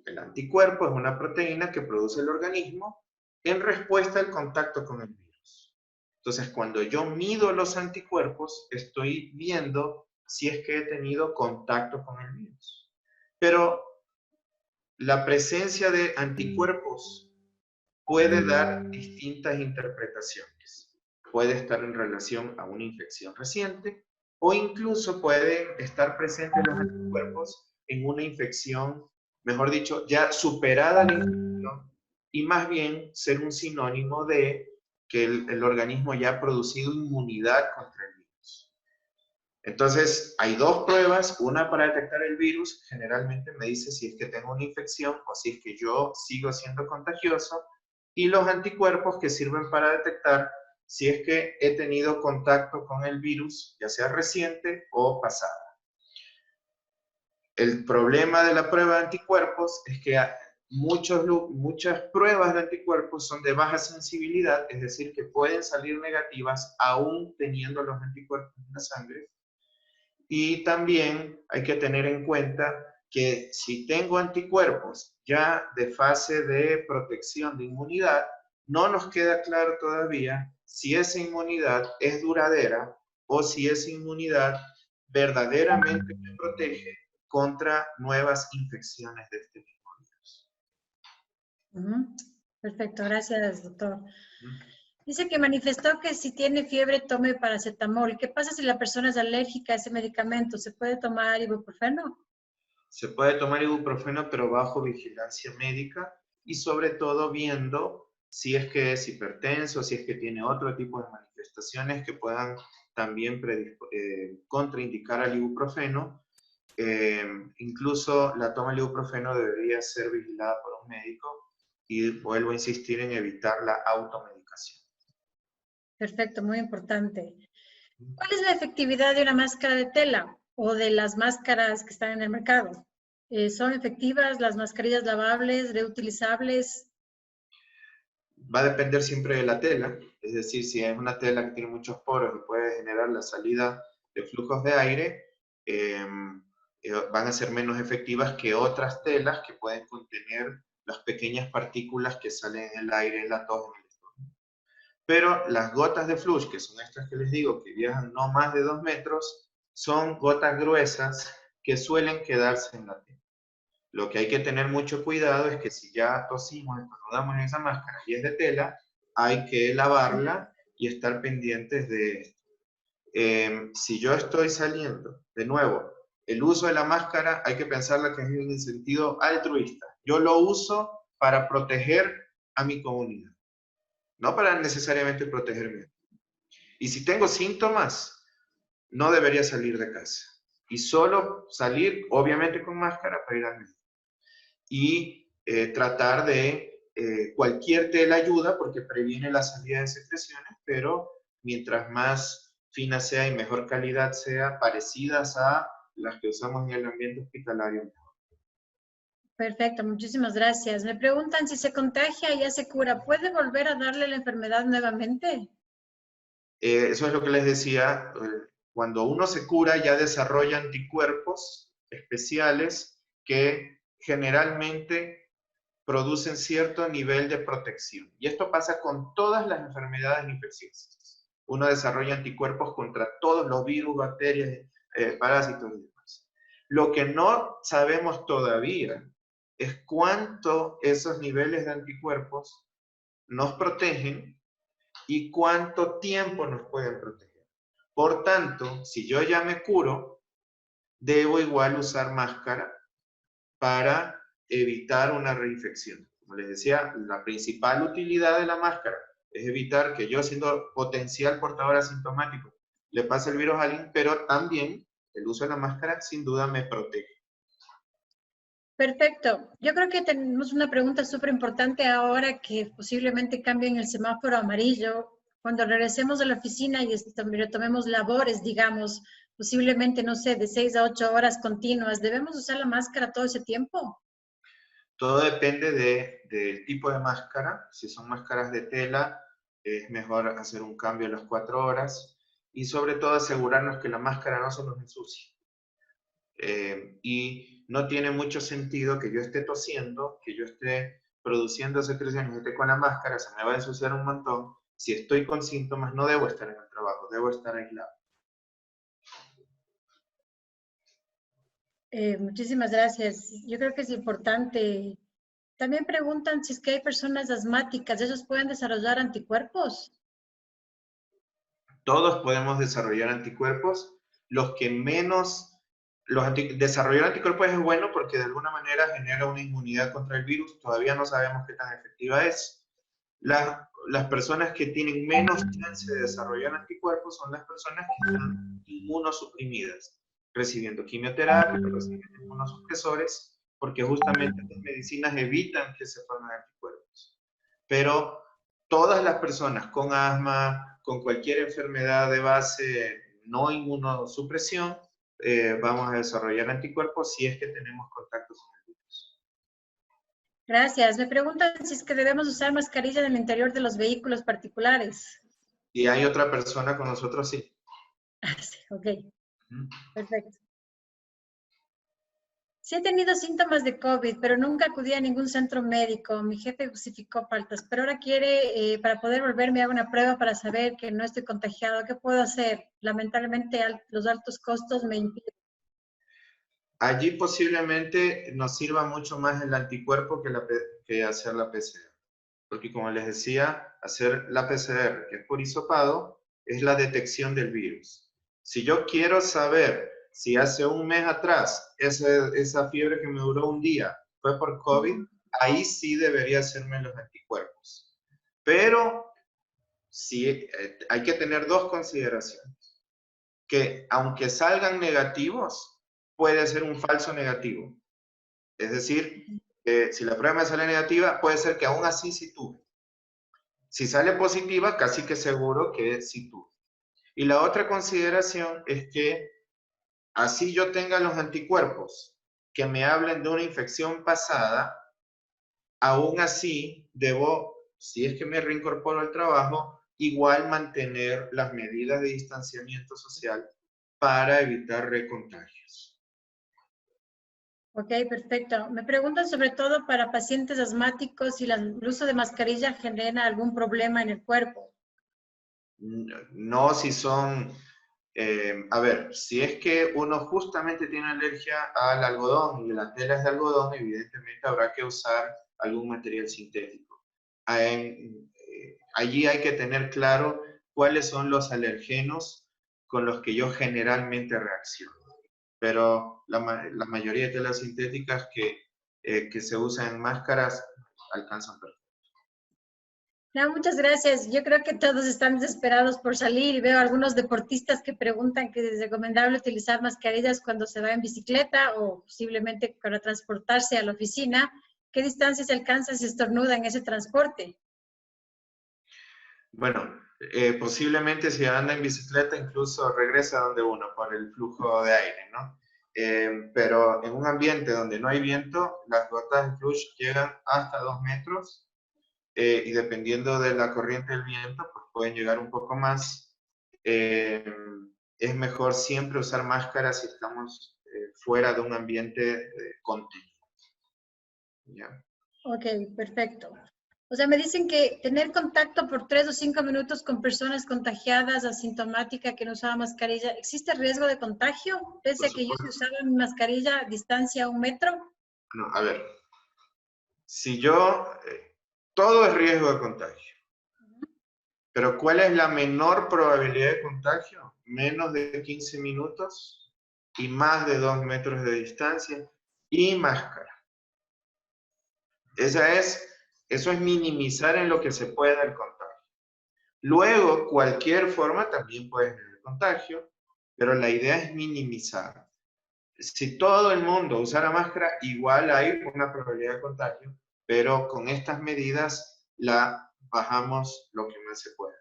El anticuerpo es una proteína que produce el organismo en respuesta al contacto con el virus. Entonces, cuando yo mido los anticuerpos, estoy viendo si es que he tenido contacto con el virus. Pero la presencia de anticuerpos puede dar distintas interpretaciones. Puede estar en relación a una infección reciente o incluso pueden estar presentes los anticuerpos en una infección, mejor dicho, ya superada la infección y más bien ser un sinónimo de que el organismo ya ha producido inmunidad contra el virus. Entonces, hay dos pruebas, una para detectar el virus, generalmente me dice si es que tengo una infección o si es que yo sigo siendo contagioso, y los anticuerpos que sirven para detectar si es que he tenido contacto con el virus, ya sea reciente o pasado. El problema de la prueba de anticuerpos es que muchas pruebas de anticuerpos son de baja sensibilidad, es decir, que pueden salir negativas aún teniendo los anticuerpos en la sangre. Y también hay que tener en cuenta que si tengo anticuerpos ya de fase de protección de inmunidad, no nos queda claro todavía si esa inmunidad es duradera o si esa inmunidad verdaderamente me protege contra nuevas infecciones de este mismo virus. Perfecto, gracias, doctor. Dice que manifestó que si tiene fiebre tome paracetamol. ¿Qué pasa si la persona es alérgica a ese medicamento? ¿Se puede tomar ibuprofeno? Se puede tomar ibuprofeno, pero bajo vigilancia médica y sobre todo viendo si es que es hipertenso, si es que tiene otro tipo de manifestaciones que puedan también contraindicar al ibuprofeno. Incluso la toma del ibuprofeno debería ser vigilada por un médico y vuelvo a insistir en evitar la automedicación. Perfecto, muy importante. ¿Cuál es la efectividad de una máscara de tela o de las máscaras que están en el mercado? ¿Son efectivas las mascarillas lavables, reutilizables? Va a depender siempre de la tela, es decir, si es una tela que tiene muchos poros y puede generar la salida de flujos de aire, van a ser menos efectivas que otras telas que pueden contener las pequeñas partículas que salen en el aire, en la tos, en el estómago. Pero las gotas de flush, que son estas que les digo, que viajan no más de 2 metros, son gotas gruesas que suelen quedarse en la tela. Lo que hay que tener mucho cuidado es que si ya tosimos, estornudamos en esa máscara y es de tela, hay que lavarla y estar pendientes de esto. Si yo estoy saliendo, de nuevo, el uso de la máscara hay que pensarla que es en el sentido altruista. Yo lo uso para proteger a mi comunidad, no para necesariamente protegerme. Y si tengo síntomas, no debería salir de casa. Y solo salir, obviamente con máscara, para ir al médico. Y tratar de cualquier tela ayuda porque previene la salida de secreciones, pero mientras más fina sea y mejor calidad sea, parecidas a las que usamos en el ambiente hospitalario, mejor. Perfecto, muchísimas gracias. Me preguntan si se contagia y ya se cura, ¿puede volver a darle la enfermedad nuevamente? Eso es lo que les decía, cuando uno se cura ya desarrolla anticuerpos especiales que generalmente producen cierto nivel de protección. Y esto pasa con todas las enfermedades infecciosas. Uno desarrolla anticuerpos contra todos los virus, bacterias, parásitos y demás. Lo que no sabemos todavía es cuánto esos niveles de anticuerpos nos protegen y cuánto tiempo nos pueden proteger. Por tanto, si yo ya me curo, debo igual usar máscara para evitar una reinfección. Como les decía, la principal utilidad de la máscara es evitar que yo, siendo potencial portador asintomático, le pase el virus a alguien, pero también el uso de la máscara sin duda me protege. Perfecto. Yo creo que tenemos una pregunta súper importante ahora que posiblemente cambien el semáforo amarillo. Cuando regresemos a la oficina y retomemos labores, digamos, posiblemente, no sé, de 6 a 8 horas continuas, ¿debemos usar la máscara todo ese tiempo? Todo depende del tipo de máscara. Si son máscaras de tela, es mejor hacer un cambio a las 4 horas y sobre todo asegurarnos que la máscara no se nos ensucie. Y no tiene mucho sentido que yo esté tosiendo, que yo esté produciendo secreciones, esté con la máscara, se me va a ensuciar un montón. Si estoy con síntomas, no debo estar en el trabajo, debo estar aislado. Muchísimas gracias. Yo creo que es importante. También preguntan si es que hay personas asmáticas, ¿ellos pueden desarrollar anticuerpos? Todos podemos desarrollar anticuerpos. Los que menos, desarrollar anticuerpos es bueno porque de alguna manera genera una inmunidad contra el virus. Todavía no sabemos qué tan efectiva es. Las personas que tienen menos chance de desarrollar anticuerpos son las personas que están inmunosuprimidas, recibiendo quimioterapia, recibiendo inmunosupresores, porque justamente las medicinas evitan que se formen anticuerpos. Pero todas las personas con asma, con cualquier enfermedad de base no inmunosupresión, vamos a desarrollar anticuerpos si es que tenemos contacto con el virus. Gracias. Me preguntan si es que debemos usar mascarilla en el interior de los vehículos particulares. Si hay otra persona con nosotros, sí. Sí, ok, perfecto. Sí he tenido síntomas de COVID, pero nunca acudí a ningún centro médico. Mi jefe justificó faltas, pero ahora quiere, para poder volverme, a una prueba para saber que no estoy contagiado. ¿Qué puedo hacer? Lamentablemente, los altos costos me impiden. Allí posiblemente nos sirva mucho más el anticuerpo que hacer la PCR. Porque como les decía, hacer la PCR, que es por hisopado, es la detección del virus. Si yo quiero saber si hace un mes atrás esa fiebre que me duró un día fue por COVID, ahí sí debería hacerme los anticuerpos. Pero sí, hay que tener dos consideraciones. Que aunque salgan negativos, puede ser un falso negativo. Es decir, si la prueba me sale negativa, puede ser que aún así sí tuve. Si sale positiva, casi que seguro que sí tuve. Y la otra consideración es que así yo tenga los anticuerpos que me hablen de una infección pasada, aún así debo, si es que me reincorporo al trabajo, igual mantener las medidas de distanciamiento social para evitar recontagios. Ok, perfecto. Me preguntan sobre todo para pacientes asmáticos si el uso de mascarilla genera algún problema en el cuerpo. No si son, a ver, si es que uno justamente tiene alergia al algodón y la tela es de algodón, evidentemente habrá que usar algún material sintético. Allí hay que tener claro cuáles son los alergenos con los que yo generalmente reacciono. Pero la mayoría de telas sintéticas que se usan en máscaras alcanzan perfecto. No, muchas gracias. Yo creo que todos están desesperados por salir y veo algunos deportistas que preguntan que es recomendable utilizar mascarillas cuando se va en bicicleta o posiblemente para transportarse a la oficina. ¿Qué distancia se alcanza si estornuda en ese transporte? Bueno, posiblemente si anda en bicicleta incluso regresa donde uno por el flujo de aire, ¿no? Pero en un ambiente donde no hay viento, las gotas de flush llegan hasta 2 metros y dependiendo de la corriente del viento, pues pueden llegar un poco más. Es mejor siempre usar máscara si estamos fuera de un ambiente contenido. ¿Ya? Ok, perfecto. O sea, me dicen que tener contacto por 3 o 5 minutos con personas contagiadas, asintomáticas, que no usaban mascarilla, ¿existe riesgo de contagio? Pese a que yo sí usaba mi mascarilla a distancia 1 metro. No, a ver, si yo, todo es riesgo de contagio. Pero ¿cuál es la menor probabilidad de contagio? Menos de 15 minutos y más de 2 metros de distancia y máscara. Eso es minimizar en lo que se pueda el contagio. Luego, cualquier forma también puede tener contagio, pero la idea es minimizar. Si todo el mundo usara máscara, igual hay una probabilidad de contagio, pero con estas medidas la bajamos lo que más se puede.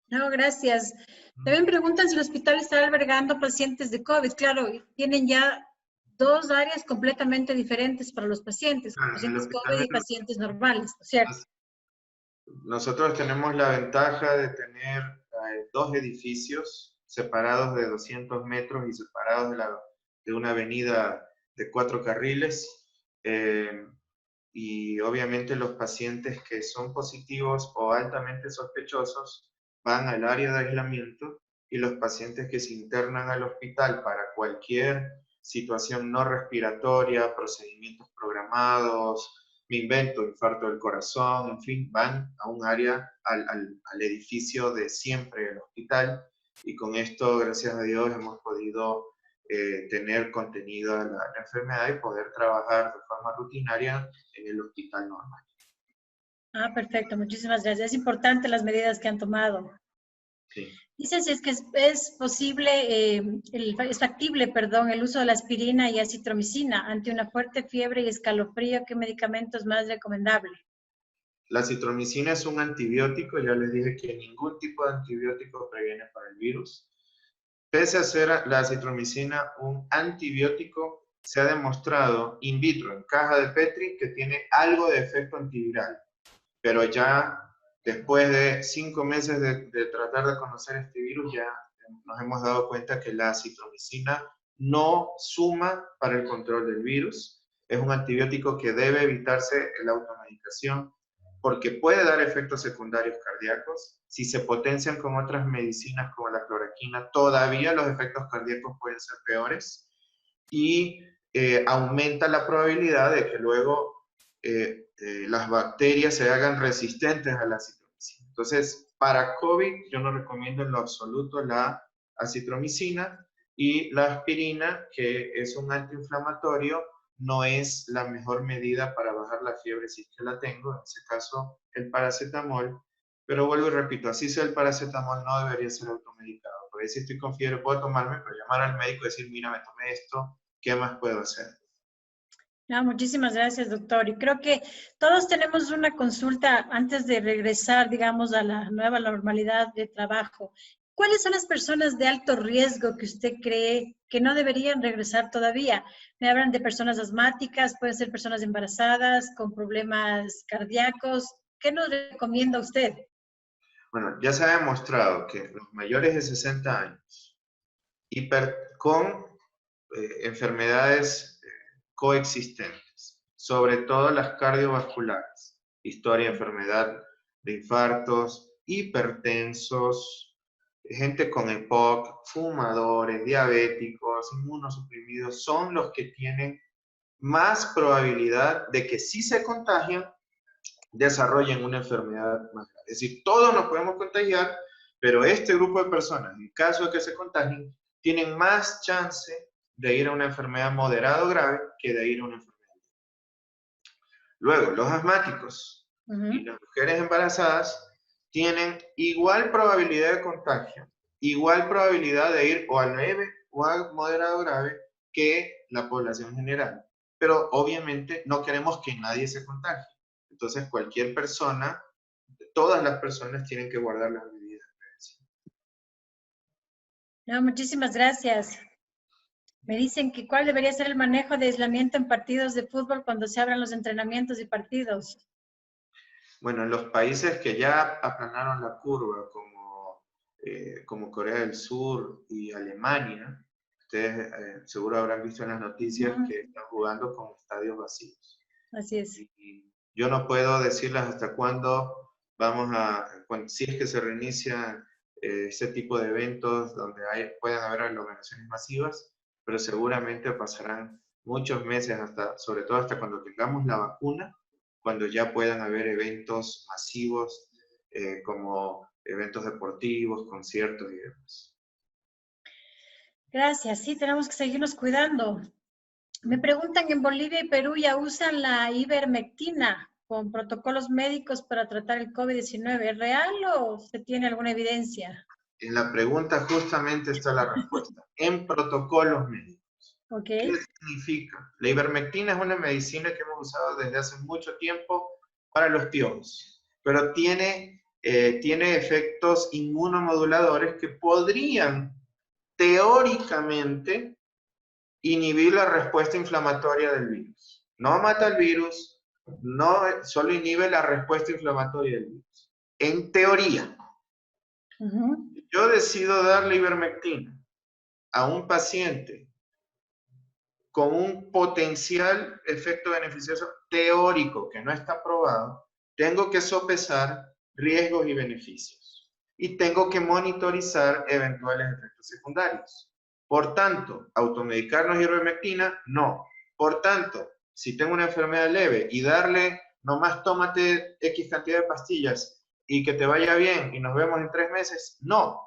No, gracias. También preguntan si el hospital está albergando pacientes de COVID. Claro, tienen ya dos áreas completamente diferentes para los pacientes, Claro, en el pacientes hospital COVID y pacientes normales, ¿no es cierto? nosotros tenemos la ventaja de tener dos edificios separados de 200 metros y separados de una avenida de 4 carriles. Y obviamente los pacientes que son positivos o altamente sospechosos van al área de aislamiento, y los pacientes que se internan al hospital para cualquier situación no respiratoria, procedimientos programados, me invento, infarto del corazón, en fin, van a un área, al edificio de siempre del hospital, y con esto, gracias a Dios, hemos podido tener contenida la enfermedad y poder trabajar de forma rutinaria en el hospital normal. Ah, perfecto, muchísimas gracias. Es importante las medidas que han tomado. Sí. Dicen si es que es posible, es factible, perdón, el uso de la aspirina y acitromicina ante una fuerte fiebre y escalofrío. ¿Qué medicamento es más recomendable? La citromicina es un antibiótico, ya les dije que ningún tipo de antibiótico previene para el virus. Pese a ser la citromicina un antibiótico, se ha demostrado in vitro, en caja de Petri, que tiene algo de efecto antiviral. Pero ya después de 5 meses de tratar de conocer este virus, ya nos hemos dado cuenta que la citromicina no suma para el control del virus. Es un antibiótico que debe evitarse la automedicación porque puede dar efectos secundarios cardíacos. Si se potencian con otras medicinas como la cloroquina, todavía los efectos cardíacos pueden ser peores, y aumenta la probabilidad de que luego las bacterias se hagan resistentes a la acitromicina. Entonces, para COVID yo no recomiendo en lo absoluto la acitromicina, y la aspirina, que es un antiinflamatorio, no es la mejor medida para bajar la fiebre si es que la tengo, en ese caso el paracetamol, pero vuelvo y repito, así sea el paracetamol, no debería ser automedicado, porque si estoy con fiebre puedo tomarme, pero llamar al médico y decir, mira, me tomé esto, ¿qué más puedo hacer? No, muchísimas gracias, doctor. Y creo que todos tenemos una consulta antes de regresar, digamos, a la nueva normalidad de trabajo. ¿Cuáles son las personas de alto riesgo que usted cree que no deberían regresar todavía? Me hablan de personas asmáticas, pueden ser personas embarazadas, con problemas cardíacos. ¿Qué nos recomienda usted? Bueno, ya se ha demostrado que los mayores de 60 años con enfermedades coexistentes, sobre todo las cardiovasculares, historia, enfermedad de infartos, hipertensos, gente con EPOC, fumadores, diabéticos, inmunosuprimidos, son los que tienen más probabilidad de que si se contagian, desarrollen una enfermedad más grave. Es decir, todos nos podemos contagiar, pero este grupo de personas, en caso de que se contagien, tienen más chance de ir a una enfermedad moderada o grave que de ir a una enfermedad. Luego, los asmáticos y las mujeres embarazadas tienen igual probabilidad de contagio, igual probabilidad de ir o al leve o al moderado o grave que la población general. Pero obviamente no queremos que nadie se contagie. Entonces, cualquier persona, todas las personas tienen que guardar las medidas de prevención. No, muchísimas gracias. Me dicen que cuál debería ser el manejo de aislamiento en partidos de fútbol cuando se abran los entrenamientos y partidos. Bueno, en los países que ya aplanaron la curva, como Corea del Sur y Alemania, ustedes seguro habrán visto en las noticias que están jugando con estadios vacíos. Así es. Y yo no puedo decirles hasta cuándo si es que se reinicia ese tipo de eventos donde puedan haber aglomeraciones masivas, pero seguramente pasarán muchos meses, sobre todo hasta cuando tengamos la vacuna, cuando ya puedan haber eventos masivos como eventos deportivos, conciertos y demás. Gracias. Sí, tenemos que seguirnos cuidando. Me preguntan, ¿en Bolivia y Perú ya usan la ivermectina con protocolos médicos para tratar el COVID-19? ¿Es real o se tiene alguna evidencia? En la pregunta justamente está la respuesta. En protocolos médicos. Ok. ¿Qué significa? La ivermectina es una medicina que hemos usado desde hace mucho tiempo para los piojos, pero tiene efectos inmunomoduladores que podrían teóricamente inhibir la respuesta inflamatoria del virus. No mata el virus, no, solo inhibe la respuesta inflamatoria del virus. En teoría, yo decido darle ivermectina a un paciente con un potencial efecto beneficioso teórico que no está probado, tengo que sopesar riesgos y beneficios. Y tengo que monitorizar eventuales efectos secundarios. Por tanto, automedicarnos ivermectina, no. Por tanto, si tengo una enfermedad leve y darle, nomás tómate X cantidad de pastillas y que te vaya bien y nos vemos en 3 meses, no.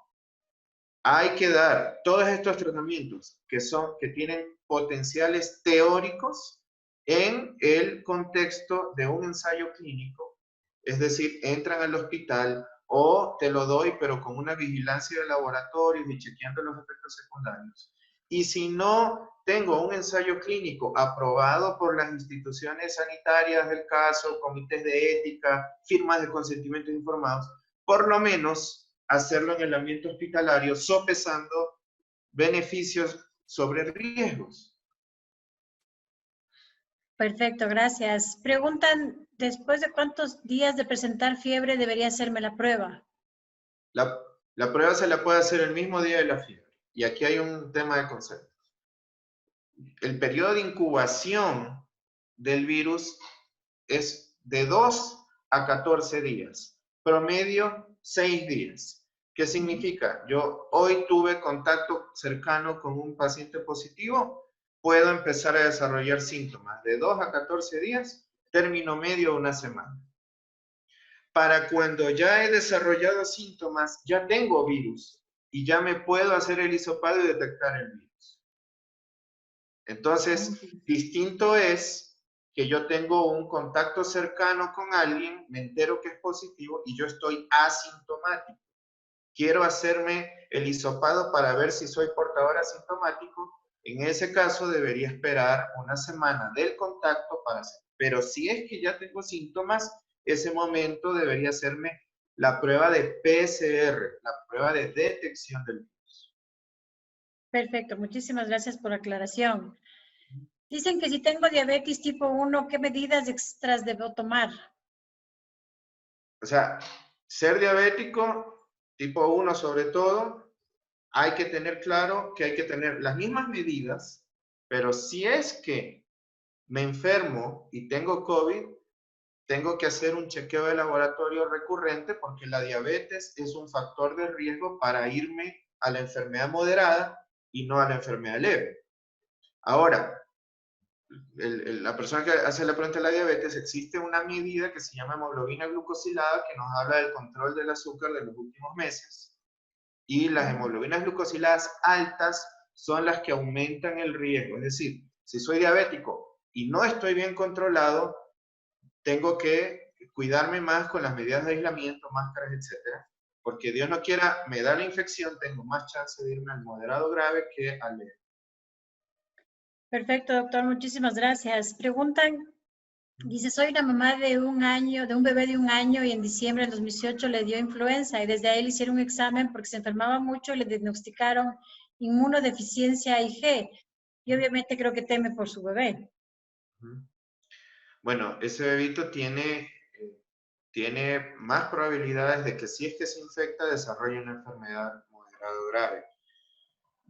Hay que dar todos estos tratamientos que tienen potenciales teóricos en el contexto de un ensayo clínico, es decir, entran al hospital o te lo doy pero con una vigilancia de laboratorios y chequeando los efectos secundarios. Y si no tengo un ensayo clínico aprobado por las instituciones sanitarias del caso, comités de ética, firmas de consentimientos informados, por lo menos hacerlo en el ambiente hospitalario, sopesando beneficios sobre riesgos. Perfecto, gracias. Preguntan, ¿después de cuántos días de presentar fiebre debería hacerme la prueba? La prueba se la puede hacer el mismo día de la fiebre. Y aquí hay un tema de conceptos. El periodo de incubación del virus es de 2 a 14 días. Promedio, 6 días. ¿Qué significa? Yo hoy tuve contacto cercano con un paciente positivo, puedo empezar a desarrollar síntomas de 2 a 14 días, término medio 1 semana. Para cuando ya he desarrollado síntomas, ya tengo virus y ya me puedo hacer el hisopado y detectar el virus. Entonces, distinto es que yo tengo un contacto cercano con alguien, me entero que es positivo y yo estoy asintomático. Quiero hacerme el hisopado para ver si soy portador asintomático. En ese caso debería esperar 1 semana del contacto para hacer. Pero si es que ya tengo síntomas, ese momento debería hacerme la prueba de PCR, la prueba de detección del virus. Perfecto, muchísimas gracias por la aclaración. Dicen que si tengo diabetes tipo 1, ¿qué medidas extras debo tomar? O sea, ser diabético, tipo 1 sobre todo, hay que tener claro que hay que tener las mismas medidas, pero si es que me enfermo y tengo COVID, tengo que hacer un chequeo de laboratorio recurrente porque la diabetes es un factor de riesgo para irme a la enfermedad moderada y no a la enfermedad leve. Ahora, la persona que hace la pregunta de la diabetes, existe una medida que se llama hemoglobina glucosilada que nos habla del control del azúcar de los últimos meses. Y las hemoglobinas glucosiladas altas son las que aumentan el riesgo. Es decir, si soy diabético y no estoy bien controlado, tengo que cuidarme más con las medidas de aislamiento, máscaras, etcétera, porque Dios no quiera, me da la infección, tengo más chance de irme al moderado grave que al leve. Perfecto, doctor, muchísimas gracias. Preguntan, dice, soy una mamá de un bebé de 1 año y en diciembre del 2018 le dio influenza y desde ahí le hicieron un examen porque se enfermaba mucho y le diagnosticaron inmunodeficiencia IG. Y obviamente creo que teme por su bebé. Bueno, ese bebito tiene más probabilidades de que si es que se infecta, desarrolle una enfermedad moderada o grave.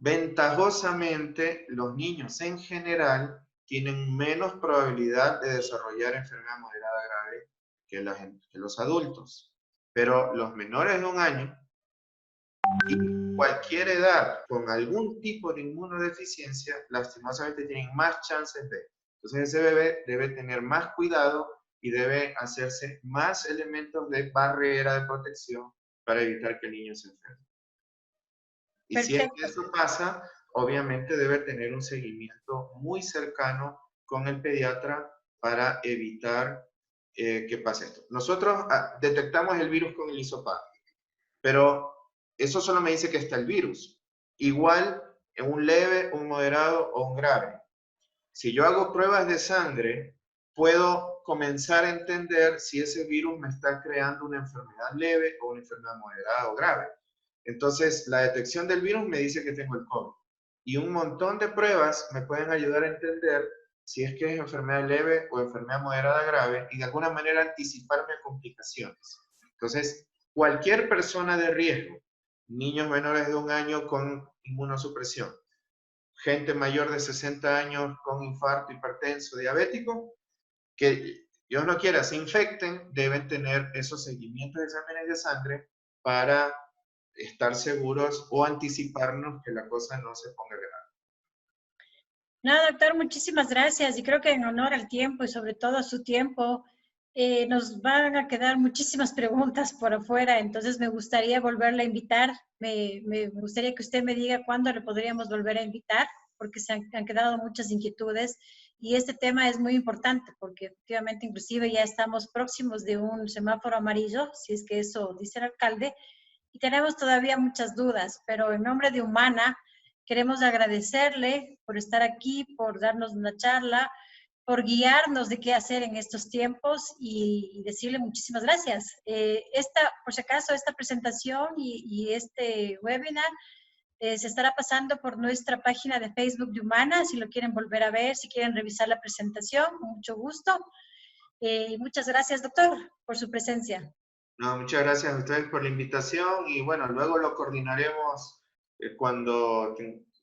Ventajosamente, los niños en general tienen menos probabilidad de desarrollar enfermedad moderada grave que los adultos. Pero los menores de 1 año y cualquier edad con algún tipo de inmunodeficiencia, lastimosamente tienen más chances de. Entonces ese bebé debe tener más cuidado y debe hacerse más elementos de barrera de protección para evitar que el niño se enferme. Y si es que eso pasa, obviamente debe tener un seguimiento muy cercano con el pediatra para evitar que pase esto. Nosotros detectamos el virus con el hisopado, pero eso solo me dice que está el virus. Igual, en un leve, un moderado o un grave. Si yo hago pruebas de sangre, puedo comenzar a entender si ese virus me está creando una enfermedad leve o una enfermedad moderada o grave. Entonces, la detección del virus me dice que tengo el COVID. Y un montón de pruebas me pueden ayudar a entender si es que es enfermedad leve o enfermedad moderada grave y de alguna manera anticiparme a complicaciones. Entonces, cualquier persona de riesgo, niños menores de 1 año con inmunosupresión, gente mayor de 60 años con infarto, hipertenso, diabético, que Dios no quiera se infecten, deben tener esos seguimientos de exámenes de sangre para estar seguros o anticiparnos que la cosa no se ponga grave. No, doctor, muchísimas gracias. Y creo que en honor al tiempo y sobre todo a su tiempo, nos van a quedar muchísimas preguntas por afuera. Entonces me gustaría volverle a invitar. Me gustaría que usted me diga cuándo le podríamos volver a invitar, porque se han quedado muchas inquietudes. Y este tema es muy importante porque efectivamente inclusive ya estamos próximos de un semáforo amarillo, si es que eso dice el alcalde, y tenemos todavía muchas dudas, pero en nombre de Humana queremos agradecerle por estar aquí, por darnos una charla, por guiarnos de qué hacer en estos tiempos y decirle muchísimas gracias. Por si acaso, esta presentación y este webinar se estará pasando por nuestra página de Facebook de Humana, si lo quieren volver a ver, si quieren revisar la presentación, con mucho gusto. Muchas gracias, doctor, por su presencia. No, muchas gracias a ustedes por la invitación y bueno, luego lo coordinaremos cuando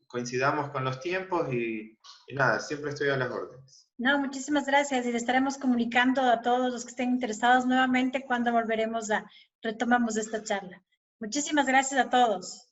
coincidamos con los tiempos y nada, siempre estoy a las órdenes. No, muchísimas gracias y le estaremos comunicando a todos los que estén interesados nuevamente cuando retomamos esta charla. Muchísimas gracias a todos.